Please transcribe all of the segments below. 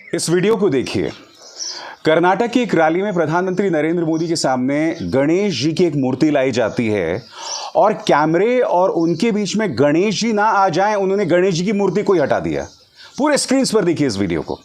इस वीडियो को देखिए। कर्नाटक की एक रैली में प्रधानमंत्री नरेंद्र मोदी के सामने गणेश जी की एक मूर्ति लाई जाती है और कैमरे और उनके बीच में गणेश जी ना आ जाएं, उन्होंने गणेश जी की मूर्ति को ही हटा दिया। पूरे स्क्रीन पर देखिए इस वीडियो को।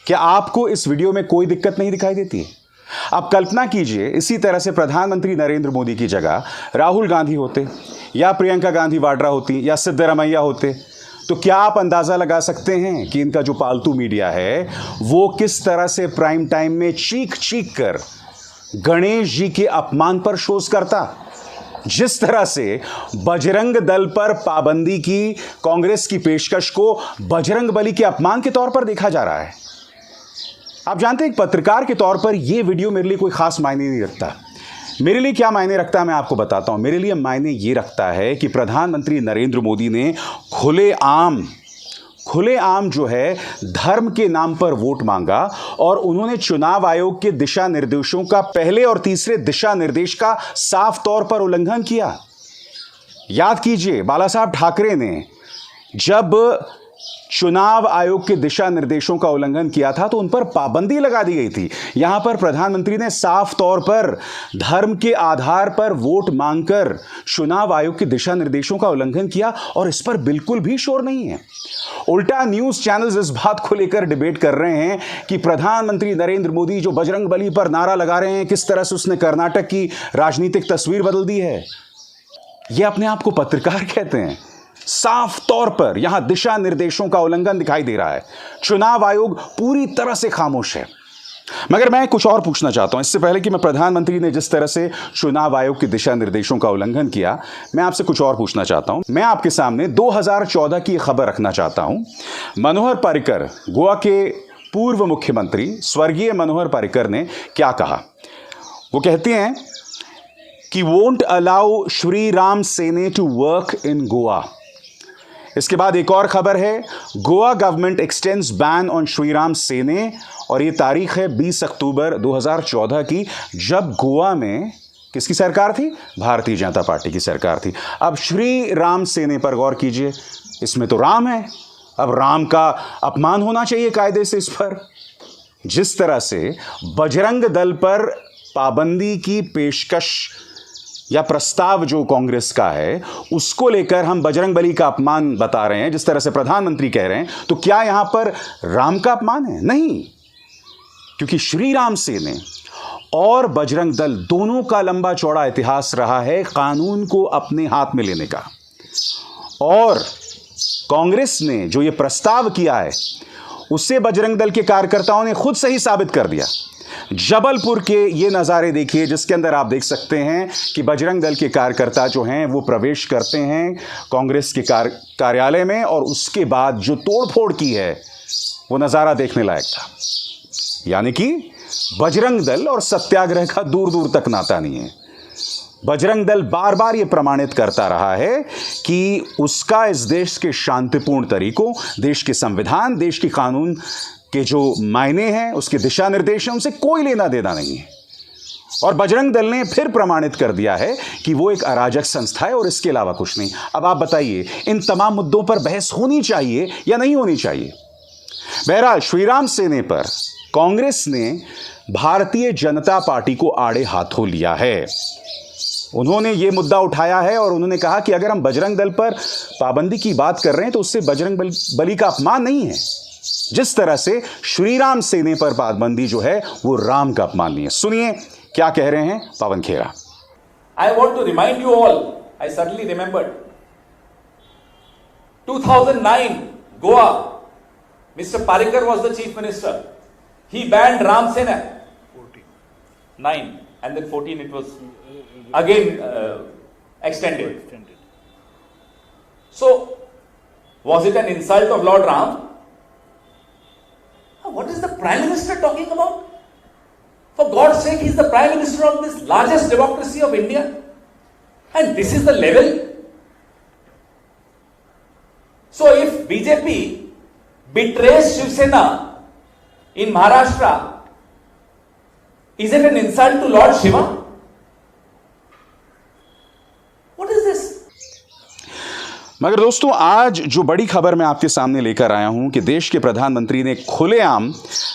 क्या आपको इस वीडियो में कोई दिक्कत नहीं दिखाई देती है? आप कल्पना कीजिए, इसी तरह से प्रधानमंत्री नरेंद्र मोदी की जगह राहुल गांधी होते या प्रियंका गांधी वाड्रा होती या सिद्धरमैया होते, तो क्या आप अंदाजा लगा सकते हैं कि इनका जो पालतू मीडिया है वो किस तरह से प्राइम टाइम में चीख चीख कर गणेश जी के अपमान पर शोध करता? जिस तरह से बजरंग दल पर पाबंदी की कांग्रेस की पेशकश को बजरंग बली के अपमान के तौर पर देखा जा रहा है। आप जानते हैं, एक पत्रकार के तौर पर यह वीडियो मेरे लिए कोई खास मायने नहीं रखता। मेरे लिए क्या मायने रखता है मैं आपको बताता हूं। मेरे लिए मायने ये रखता है कि प्रधानमंत्री नरेंद्र मोदी ने खुलेआम जो है धर्म के नाम पर वोट मांगा और उन्होंने चुनाव आयोग के दिशा निर्देशों का, पहले और तीसरे दिशा निर्देश का साफ तौर पर उल्लंघन किया। याद कीजिए, बाला साहब ठाकरे ने जब चुनाव आयोग के दिशा निर्देशों का उल्लंघन किया था तो उन पर पाबंदी लगा दी गई थी। यहां पर प्रधानमंत्री ने साफ तौर पर धर्म के आधार पर वोट मांगकर चुनाव आयोग के दिशा निर्देशों का उल्लंघन किया और इस पर बिल्कुल भी शोर नहीं है। उल्टा न्यूज चैनल्स इस बात को लेकर डिबेट कर रहे हैं कि प्रधानमंत्री नरेंद्र मोदी जो बजरंग बली पर नारा लगा रहे हैं, किस तरह से उसने कर्नाटक की राजनीतिक तस्वीर बदल दी है। यह अपने आप को पत्रकार कहते हैं। साफ तौर पर यहां दिशा निर्देशों का उल्लंघन दिखाई दे रहा है। चुनाव आयोग पूरी तरह से खामोश है। मगर मैं कुछ और पूछना चाहता हूं इससे पहले कि मैं प्रधानमंत्री ने जिस तरह से चुनाव आयोग के दिशा निर्देशों का उल्लंघन किया, मैं आपसे कुछ और पूछना चाहता हूं। मैं आपके सामने 2014 की खबर रखना चाहता हूं। मनोहर पर्रिकर, गोवा के पूर्व मुख्यमंत्री स्वर्गीय मनोहर पर्रिकर ने क्या कहा। वो कहते हैं कि वोंट अलाउ श्री राम सेने टू वर्क इन गोवा। इसके बाद एक और खबर है, Goa government x tends ban on Shriram सेने, और ये तारीख है 20 अक्टूबर 2014 की, जब गोवा में किसकी सरकार थी? भारतीय जनता पार्टी की सरकार थी। अब श्री राम सेने पर गौर कीजिए, इसमें तो राम है, अब राम का अपमान होना चाहिए कायदे से इस पर। जिस तरह से बजरंग दल पर पाबंदी की पेशकश या प्रस्ताव जो कांग्रेस का है उसको लेकर हम बजरंग बली का अपमान बता रहे हैं, जिस तरह से प्रधानमंत्री कह रहे हैं, तो क्या यहां पर राम का अपमान है? नहीं, क्योंकि श्री राम सेने और बजरंग दल दोनों का लंबा चौड़ा इतिहास रहा है कानून को अपने हाथ में लेने का। और कांग्रेस ने जो यह प्रस्ताव किया है उससे बजरंग दल के कार्यकर्ताओं ने खुद सही साबित कर दिया। जबलपुर के ये नज़ारे देखिए, जिसके अंदर आप देख सकते हैं कि बजरंग दल के कार्यकर्ता जो हैं वो प्रवेश करते हैं कांग्रेस के कार्यालय में, और उसके बाद जो तोड़फोड़ की है वो नज़ारा देखने लायक था। यानी कि बजरंग दल और सत्याग्रह का दूर दूर तक नाता नहीं है। बजरंग दल बार बार ये प्रमाणित करता रहा है कि उसका इस देश के शांतिपूर्ण तरीकों, देश के संविधान, देश के कानून के जो मायने हैं, उसके दिशा निर्देश हैं, उनसे कोई लेना देना नहीं है। और बजरंग दल ने फिर प्रमाणित कर दिया है कि वो एक अराजक संस्था है और इसके अलावा कुछ नहीं। अब आप बताइए, इन तमाम मुद्दों पर बहस होनी चाहिए या नहीं होनी चाहिए? बहरहाल श्रीराम सेने पर कांग्रेस ने भारतीय जनता पार्टी को आड़े हाथों लिया है। उन्होंने ये मुद्दा उठाया है और उन्होंने कहा कि अगर हम बजरंग दल पर पाबंदी की बात कर रहे हैं तो उससे बजरंग बली का अपमान नहीं है, जिस तरह से श्रीराम सेने पर पाबंदी जो है वो राम का अपमान नहीं है। सुनिए क्या कह रहे हैं Pawan Khera. I want to remind you all, I suddenly remembered 2009 Goa, mister Parrikar was the chief minister. He banned Ram Sena. 9 and then 14 it was again extended. So was it an insult of Lord Ram? What is the Prime Minister talking about? For God's sake, he is the Prime Minister of this largest democracy of India, and this is the level. So if BJP betrays Shiv Sena in Maharashtra, is it an insult to Lord Shiva? मगर दोस्तों, आज जो बड़ी खबर मैं आपके सामने लेकर आया हूं कि देश के प्रधानमंत्री ने खुलेआम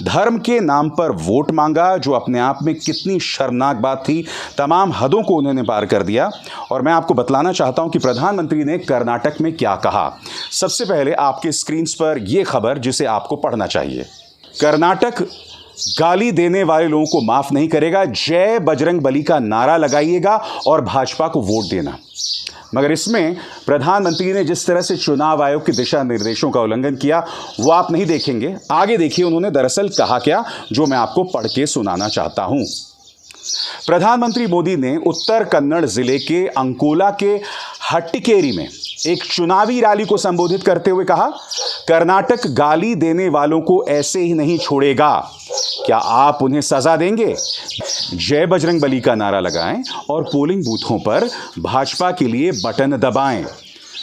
धर्म के नाम पर वोट मांगा, जो अपने आप में कितनी शर्मनाक बात थी। तमाम हदों को उन्होंने पार कर दिया। और मैं आपको बतलाना चाहता हूं कि प्रधानमंत्री ने कर्नाटक में क्या कहा। सबसे पहले आपके स्क्रीन पर यह खबर, जिसे आपको पढ़ना चाहिए। कर्नाटक गाली देने वाले लोगों को माफ नहीं करेगा, जय बजरंग बली का नारा लगाइएगा और भाजपा को वोट देना। मगर इसमें प्रधानमंत्री ने जिस तरह से चुनाव आयोग के दिशा निर्देशों का उल्लंघन किया, वो आप नहीं देखेंगे। आगे देखिए उन्होंने दरअसल कहा क्या, जो मैं आपको पढ़ के सुनाना चाहता हूं। प्रधानमंत्री मोदी ने उत्तर कन्नड़ जिले के अंकोला के हट्टिकेरी में एक चुनावी रैली को संबोधित करते हुए कहा, कर्नाटक गाली देने वालों को ऐसे ही नहीं छोड़ेगा। क्या आप उन्हें सजा देंगे? जय बजरंग बली का नारा लगाएं और पोलिंग बूथों पर भाजपा के लिए बटन दबाएं।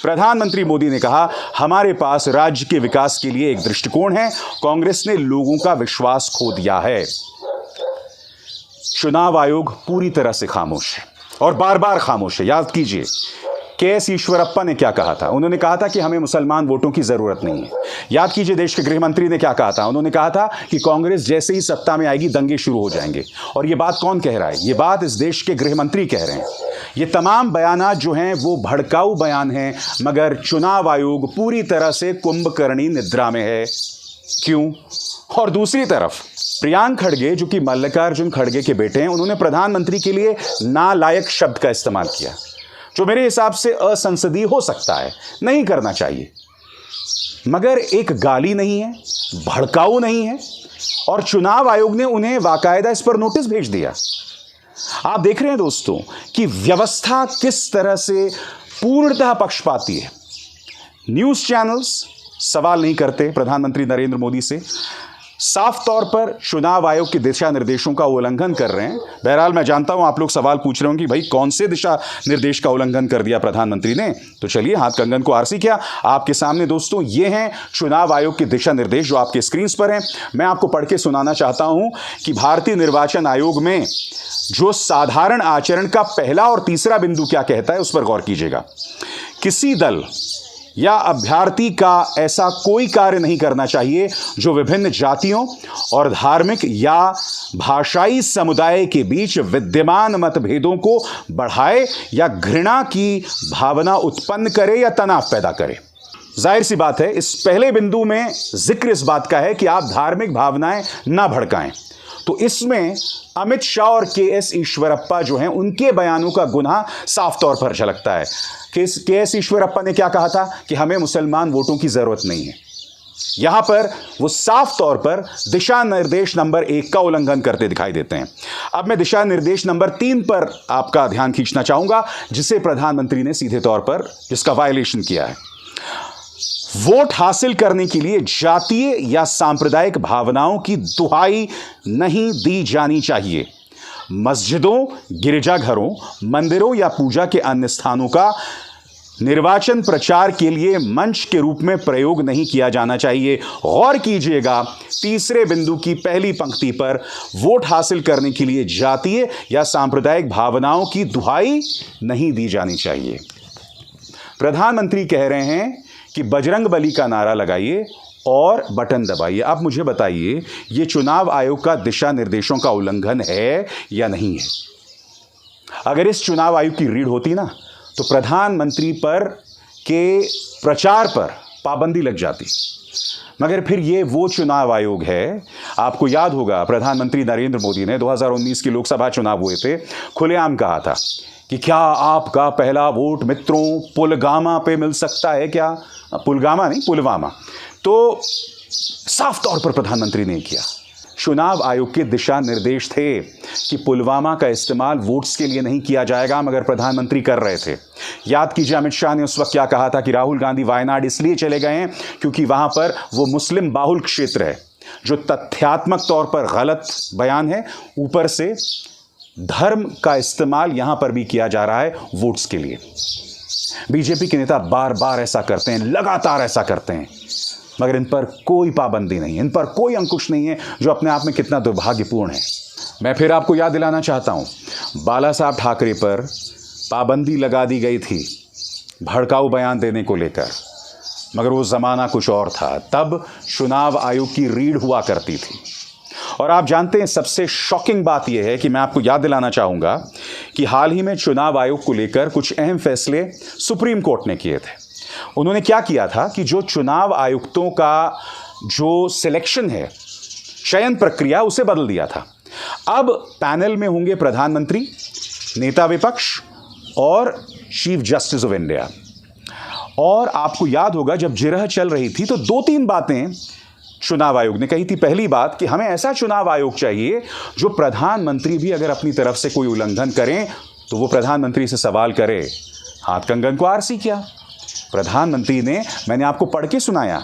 प्रधानमंत्री मोदी ने कहा, हमारे पास राज्य के विकास के लिए एक दृष्टिकोण है। कांग्रेस ने लोगों का विश्वास खो दिया है। चुनाव आयोग पूरी तरह से खामोश है और बार बार खामोश है। याद कीजिए के.एस. ईश्वरप्पा ने क्या कहा था। उन्होंने कहा था कि हमें मुसलमान वोटों की जरूरत नहीं है। याद कीजिए देश के गृह मंत्री ने क्या कहा था। उन्होंने कहा था कि कांग्रेस जैसे ही सत्ता में आएगी दंगे शुरू हो जाएंगे। और ये बात कौन कह रहा है? ये बात इस देश के गृह मंत्री कह रहे हैं। ये तमाम बयानात जो हैं वो भड़काऊ बयान हैं, मगर चुनाव आयोग पूरी तरह से कुंभकर्णी निद्रा में है। क्यों? और दूसरी तरफ प्रियांक खड़गे, जो कि मल्लिकार्जुन खड़गे के बेटे हैं, उन्होंने प्रधानमंत्री के लिए नालायक शब्द का इस्तेमाल किया, जो मेरे हिसाब से असंसदीय हो सकता है, नहीं करना चाहिए। मगर एक गाली नहीं है, भड़काऊ नहीं है, और चुनाव आयोग ने उन्हें बाकायदा इस पर नोटिस भेज दिया। आप देख रहे हैं दोस्तों कि व्यवस्था किस तरह से पूर्णतः पक्षपाती है। न्यूज चैनल्स सवाल नहीं करते प्रधानमंत्री नरेंद्र मोदी से, साफ तौर पर चुनाव आयोग के दिशा निर्देशों का उल्लंघन कर रहे हैं। बहरहाल मैं जानता हूं आप लोग सवाल पूछ रहे होंगे, भाई कौन से दिशा निर्देश का उल्लंघन कर दिया प्रधानमंत्री ने। तो चलिए हाथ कंगन को आरसी क्या, आपके सामने दोस्तों ये हैं चुनाव आयोग के दिशा निर्देश जो आपके स्क्रीन पर हैं। मैं आपको पढ़ के सुनाना चाहता हूं कि भारतीय निर्वाचन आयोग में जो साधारण आचरण का पहला और तीसरा बिंदु क्या कहता है, उस पर गौर कीजिएगा। किसी दल या अभ्यर्थी का ऐसा कोई कार्य नहीं करना चाहिए जो विभिन्न जातियों और धार्मिक या भाषाई समुदाय के बीच विद्यमान मतभेदों को बढ़ाए या घृणा की भावना उत्पन्न करे या तनाव पैदा करे। जाहिर सी बात है, इस पहले बिंदु में जिक्र इस बात का है कि आप धार्मिक भावनाएं ना भड़काएं। तो इसमें अमित शाह और के.एस. ईश्वरप्पा जो हैं, उनके बयानों का गुनाह साफ तौर पर झलकता है। के.एस. ईश्वरप्पा ने क्या कहा था कि हमें मुसलमान वोटों की जरूरत नहीं है। यहां पर वो साफ तौर पर दिशा निर्देश नंबर 1 का उल्लंघन करते दिखाई देते हैं। अब मैं दिशा निर्देश नंबर 3 पर आपका ध्यान खींचना चाहूंगा, जिसे प्रधानमंत्री ने सीधे तौर पर जिसका वायलेशन किया है। वोट हासिल करने के लिए जातीय या सांप्रदायिक भावनाओं की दुहाई नहीं दी जानी चाहिए। मस्जिदों, गिरजाघरों, मंदिरों या पूजा के अन्य स्थानों का निर्वाचन प्रचार के लिए मंच के रूप में प्रयोग नहीं किया जाना चाहिए। गौर कीजिएगा, तीसरे बिंदु की पहली पंक्ति पर वोट हासिल करने के लिए जातीय या सांप्रदायिक भावनाओं की दुहाई नहीं दी जानी चाहिए। प्रधानमंत्री कह रहे हैं कि बजरंग बली का नारा लगाइए और बटन दबाइए। आप मुझे बताइए, यह चुनाव आयोग का दिशा निर्देशों का उल्लंघन है या नहीं है? अगर इस चुनाव आयोग की रीढ़ होती ना, तो प्रधानमंत्री पर के प्रचार पर पाबंदी लग जाती। मगर फिर ये वो चुनाव आयोग है। आपको याद होगा प्रधानमंत्री नरेंद्र मोदी ने 2019 के लोकसभा चुनाव हुए थे, खुलेआम कहा था कि क्या आपका पहला वोट मित्रों पुलगामा पे मिल सकता है क्या? पुलगामा नहीं, पुलवामा। तो साफ तौर पर प्रधानमंत्री ने किया। चुनाव आयोग के दिशा निर्देश थे कि पुलवामा का इस्तेमाल वोट्स के लिए नहीं किया जाएगा, मगर प्रधानमंत्री कर रहे थे। याद कीजिए अमित शाह ने उस वक्त क्या कहा था कि राहुल गांधी वायनाड इसलिए चले गए हैं क्योंकि वहां पर वो मुस्लिम बाहुल क्षेत्र है, जो तथ्यात्मक तौर पर गलत बयान है। ऊपर से धर्म का इस्तेमाल यहां पर भी किया जा रहा है वोट्स के लिए। बीजेपी के नेता बार बार ऐसा करते हैं, लगातार ऐसा करते हैं, मगर इन पर कोई पाबंदी नहीं है, इन पर कोई अंकुश नहीं है, जो अपने आप में कितना दुर्भाग्यपूर्ण है। मैं फिर आपको याद दिलाना चाहता हूं, बाला साहब ठाकरे पर पाबंदी लगा दी गई थी भड़काऊ बयान देने को लेकर, मगर वो ज़माना कुछ और था। तब चुनाव आयोग की रीढ़ हुआ करती थी। और आप जानते हैं सबसे शॉकिंग बात यह है कि मैं आपको याद दिलाना चाहूँगा कि हाल ही में चुनाव आयोग को लेकर कुछ अहम फैसले सुप्रीम कोर्ट ने किए थे। उन्होंने क्या किया था कि जो चुनाव आयुक्तों का जो सिलेक्शन है, चयन प्रक्रिया, उसे बदल दिया था। अब पैनल में होंगे प्रधानमंत्री, नेता विपक्ष और चीफ जस्टिस ऑफ इंडिया। और आपको याद होगा जब जिरह चल रही थी तो 2-3 बातें चुनाव आयोग ने कही थी। पहली बात कि हमें ऐसा चुनाव आयोग चाहिए जो प्रधानमंत्री भी अगर अपनी तरफ से कोई उल्लंघन करें तो वो प्रधानमंत्री से सवाल करे। हाथ कंगन को आरसी किया प्रधानमंत्री ने। मैंने आपको पढ़ के सुनाया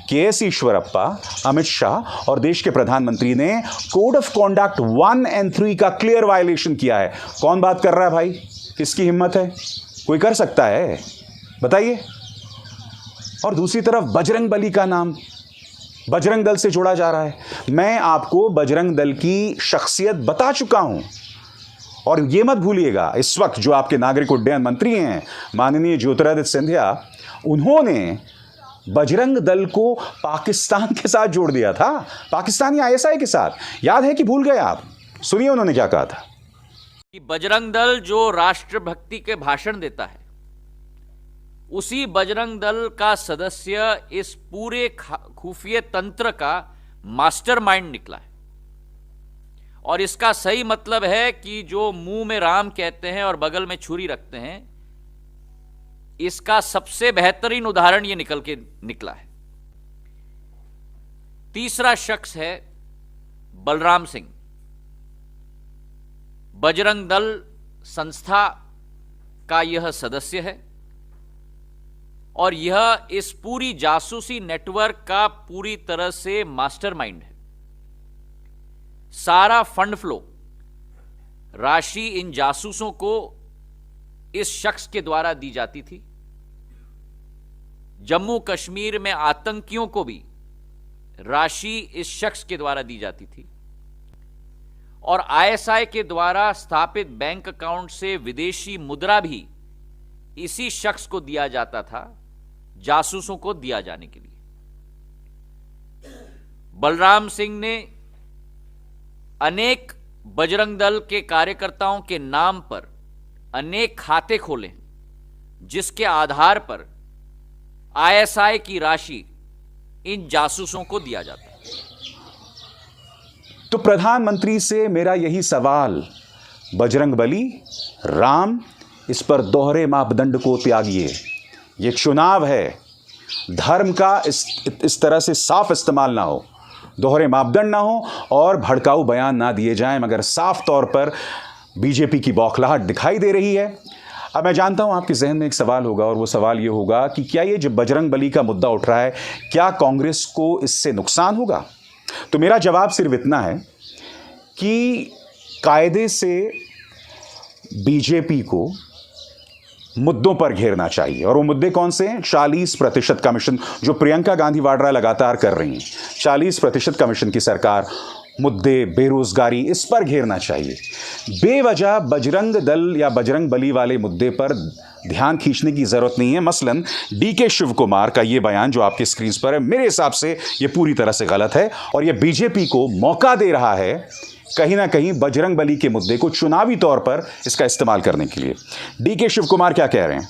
कि एस ईश्वरप्पा, अमित शाह और देश के प्रधानमंत्री ने कोड ऑफ कॉन्डक्ट 1 और 3 का क्लियर वायलेशन किया है। कौन बात कर रहा है भाई? किसकी हिम्मत है? कोई कर सकता है? बताइए। और दूसरी तरफ बजरंग बली का नाम बजरंग दल से जोड़ा जा रहा है। मैं आपको बजरंग दल की शख्सियत बता चुका हूं। और यह मत भूलिएगा, इस वक्त जो आपके नागरिक उड्डयन मंत्री हैं माननीय ज्योतिरादित्य सिंधिया, उन्होंने बजरंग दल को पाकिस्तान के साथ जोड़ दिया था, पाकिस्तानी आईएसआई के साथ। याद है कि भूल गए आप? सुनिए उन्होंने क्या कहा था कि बजरंग दल जो राष्ट्रभक्ति के भाषण देता है, उसी बजरंग दल का सदस्य इस पूरे खुफिया तंत्र का मास्टरमाइंड निकला है। और इसका सही मतलब है कि जो मुंह में राम कहते हैं और बगल में छुरी रखते हैं, इसका सबसे बेहतरीन उदाहरण यह निकला है। तीसरा शख्स है बलराम सिंह। बजरंग दल संस्था का यह सदस्य है और यह इस पूरी जासूसी नेटवर्क का पूरी तरह से मास्टरमाइंड है। सारा फंड फ्लो, राशि इन जासूसों को इस शख्स के द्वारा दी जाती थी। जम्मू कश्मीर में आतंकियों को भी राशि इस शख्स के द्वारा दी जाती थी। और आईएसआई के द्वारा स्थापित बैंक अकाउंट से विदेशी मुद्रा भी इसी शख्स को दिया जाता था, जासूसों को दिया जाने के लिए। बलराम सिंह ने अनेक बजरंग दल के कार्यकर्ताओं के नाम पर अनेक खाते खोले, जिसके आधार पर आईएसआई की राशि इन जासूसों को दिया जाता है। तो प्रधानमंत्री से मेरा यही सवाल, बजरंग बली, राम, इस पर दोहरे मापदंड को त्यागिए। ये चुनाव है, धर्म का इस तरह से साफ इस्तेमाल ना हो, दोहरे मापदंड ना हो और भड़काऊ बयान ना दिए जाएं। मगर साफ तौर पर बीजेपी की बौखलाहट दिखाई दे रही है। अब मैं जानता हूं आपके जहन में एक सवाल होगा और वो सवाल ये होगा कि क्या ये जो बजरंग बली का मुद्दा उठ रहा है, क्या कांग्रेस को इससे नुकसान होगा? तो मेरा जवाब सिर्फ इतना है कि कायदे से बीजेपी को मुद्दों पर घेरना चाहिए। और वो मुद्दे कौन से हैं? 40% कमीशन जो प्रियंका गांधी वाड्रा लगातार कर रही हैं, 40% कमीशन की सरकार, मुद्दे, बेरोजगारी, इस पर घेरना चाहिए। बेवजह बजरंग दल या बजरंग बली वाले मुद्दे पर ध्यान खींचने की जरूरत नहीं है। मसलन डीके शिव कुमार का ये बयान जो आपके स्क्रीन पर है, मेरे हिसाब से ये पूरी तरह से गलत है और ये बीजेपी को मौका दे रहा है कहीं ना कहीं बजरंग बली के मुद्दे को चुनावी तौर पर इसका इस्तेमाल करने के लिए। डीके शिव कुमार क्या कह रहे हैं?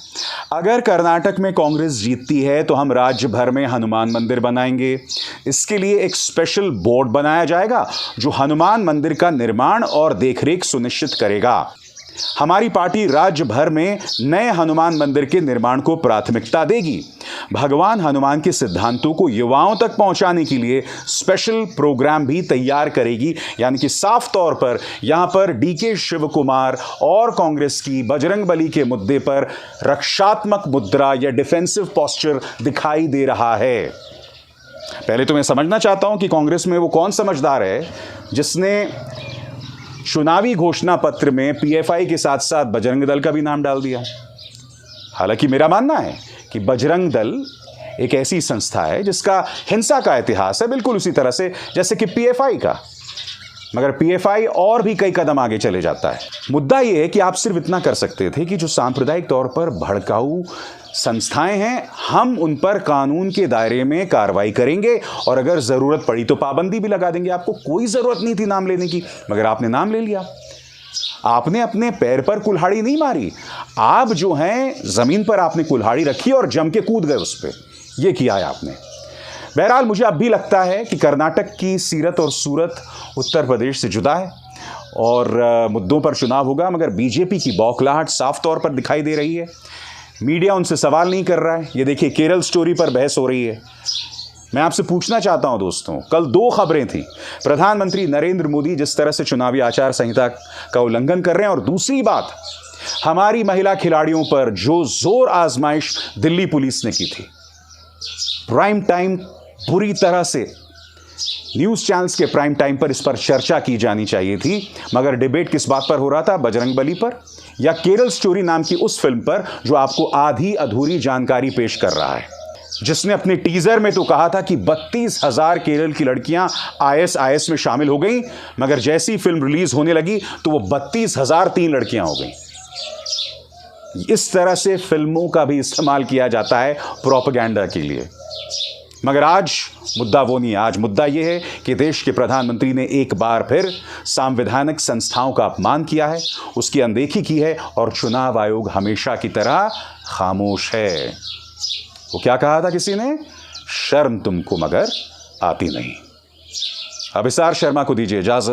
अगर कर्नाटक में कांग्रेस जीतती है तो हम राज्य भर में हनुमान मंदिर बनाएंगे। इसके लिए एक स्पेशल बोर्ड बनाया जाएगा जो हनुमान मंदिर का निर्माण और देखरेख सुनिश्चित करेगा। हमारी पार्टी राज्य भर में नए हनुमान मंदिर के निर्माण को प्राथमिकता देगी। भगवान हनुमान के सिद्धांतों को युवाओं तक पहुंचाने के लिए स्पेशल प्रोग्राम भी तैयार करेगी। यानी कि साफ तौर पर यहां पर डीके शिव कुमार और कांग्रेस की बजरंग बली के मुद्दे पर रक्षात्मक मुद्रा या डिफेंसिव पोस्चर दिखाई दे रहा है। पहले तो मैं समझना चाहता हूं कि कांग्रेस में वो कौन समझदार है जिसने चुनावी घोषणा पत्र में पीएफआई के साथ साथ बजरंग दल का भी नाम डाल दिया। हालांकि मेरा मानना है कि बजरंग दल एक ऐसी संस्था है जिसका हिंसा का इतिहास है, बिल्कुल उसी तरह से जैसे कि पीएफआई का। मगर पीएफआई और भी कई कदम आगे चले जाता है। मुद्दा यह है कि आप सिर्फ इतना कर सकते थे कि जो सांप्रदायिक तौर पर भड़काऊ संस्थाएं हैं, हम उन पर कानून के दायरे में कार्रवाई करेंगे और अगर जरूरत पड़ी तो पाबंदी भी लगा देंगे। आपको कोई जरूरत नहीं थी नाम लेने की, मगर आपने नाम ले लिया। आपने अपने पैर पर कुल्हाड़ी नहीं मारी, आप जो हैं जमीन पर आपने कुल्हाड़ी रखी और जम के कूद गए उस पर। यह किया है आपने। बहरहाल मुझे अब भी लगता है कि कर्नाटक की सीरत और सूरत उत्तर प्रदेश से जुदा है और मुद्दों पर चुनाव होगा, मगर बीजेपी की बौखलाहट साफ तौर पर दिखाई दे रही है। मीडिया उनसे सवाल नहीं कर रहा है। ये देखिए, केरल स्टोरी पर बहस हो रही है। मैं आपसे पूछना चाहता हूं दोस्तों, कल 2 खबरें थी। प्रधानमंत्री नरेंद्र मोदी जिस तरह से चुनावी आचार संहिता का उल्लंघन कर रहे हैं, और दूसरी बात, हमारी महिला खिलाड़ियों पर जो जोर आजमाइश दिल्ली पुलिस ने की थी। प्राइम टाइम बुरी तरह से न्यूज चैनल्स के प्राइम टाइम पर इस पर चर्चा की जानी चाहिए थी, मगर डिबेट किस बात पर हो रहा था? बजरंगबली पर या केरल स्टोरी नाम की उस फिल्म पर जो आपको आधी अधूरी जानकारी पेश कर रहा है, जिसने अपने टीजर में तो कहा था कि 32,000 केरल की लड़कियां ISIS में शामिल हो गई, मगर जैसी फिल्म रिलीज होने लगी तो वो 32,003 लड़कियां हो गई। इस तरह से फिल्मों का भी इस्तेमाल किया जाता है प्रोपेगेंडा के लिए। मगर आज मुद्दा वो नहीं है। आज मुद्दा यह है कि देश के प्रधानमंत्री ने एक बार फिर संवैधानिक संस्थाओं का अपमान किया है, उसकी अनदेखी की है और चुनाव आयोग हमेशा की तरह खामोश है। वो क्या कहा था किसी ने? शर्म तुमको मगर आती नहीं। अभिसार शर्मा को दीजिए इजाजत।